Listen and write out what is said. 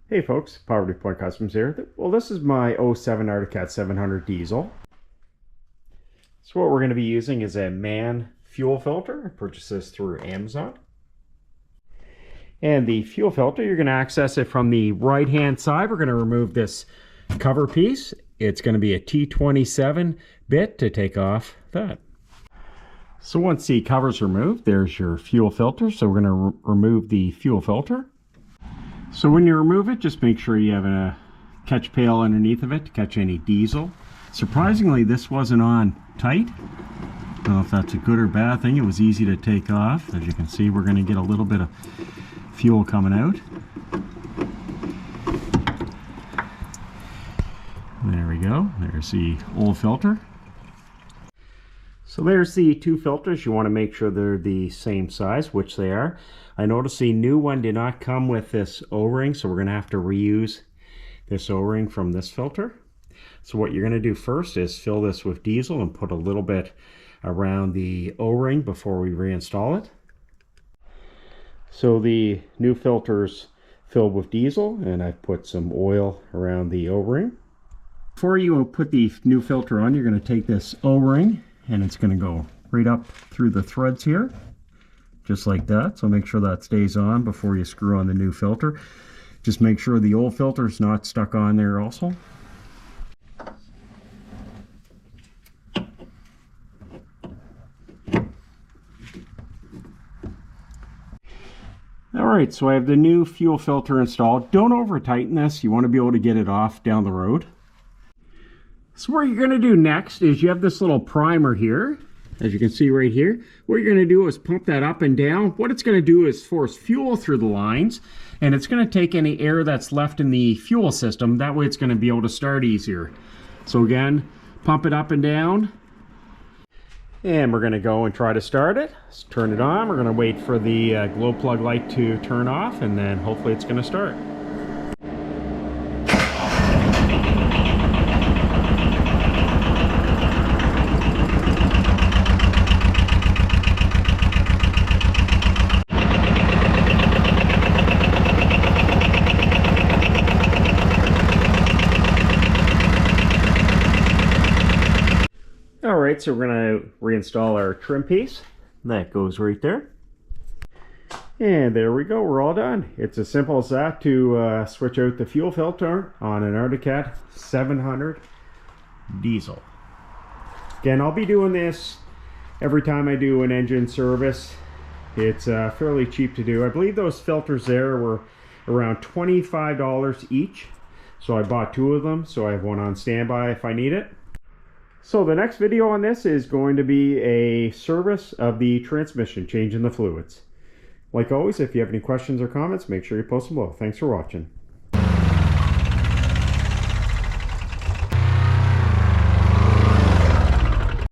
Hey folks, PovertyPointCustoms here. Well, this is my '07 Arctic Cat 700 diesel. So what we're going to be using is a MAN fuel filter. I purchased this through Amazon. And the fuel filter, you're going to access it from the right-hand side. We're going to remove this cover piece. It's going to be a T27 bit to take off that. So once the cover's removed, there's your fuel filter. So we're going to remove the fuel filter. So when you remove it, just make sure you have a catch pail underneath of it to catch any diesel. Surprisingly, this wasn't on tight. I don't know if that's a good or bad thing. It was easy to take off. As you can see, we're going to get a little bit of fuel coming out. There we go. There's the old filter. So there's the two filters. You want to make sure they're the same size, which they are. I noticed the new one did not come with this O-ring, so we're going to have to reuse this O-ring from this filter. So what you're going to do first is fill this with diesel and put a little bit around the O-ring before we reinstall it. So the new filter's filled with diesel, and I've put some oil around the O-ring. Before you put the new filter on, you're going to take this O-ring and it's going to go right up through the threads here, just like that. So make sure that stays on before you screw on the new filter. Just make sure the old filter is not stuck on there also. Alright, so I have the new fuel filter installed. Don't over tighten this. You want to be able to get it off down the road. So what you're going to do next is you have this little primer here, as you can see right here. What you're going to do is pump that up and down. What it's going to do is force fuel through the lines, and it's going to take any air that's left in the fuel system. That way it's going to be able to start easier. So again, pump it up and down. And we're going to go and try to start it. Let's turn it on. We're going to wait for the glow plug light to turn off, and then hopefully it's going to start. Alright, so we're going to reinstall our trim piece. That goes right there. And there we go, we're all done. It's as simple as that to switch out the fuel filter on an Arctic Cat 700 diesel. Again, I'll be doing this every time I do an engine service. It's fairly cheap to do. I believe those filters there were around $25 each. So I bought two of them, so I have one on standby if I need it. So the next video on this is going to be a service of the transmission, changing the fluids. Like always, if you have any questions or comments, make sure you post them below. Thanks for watching.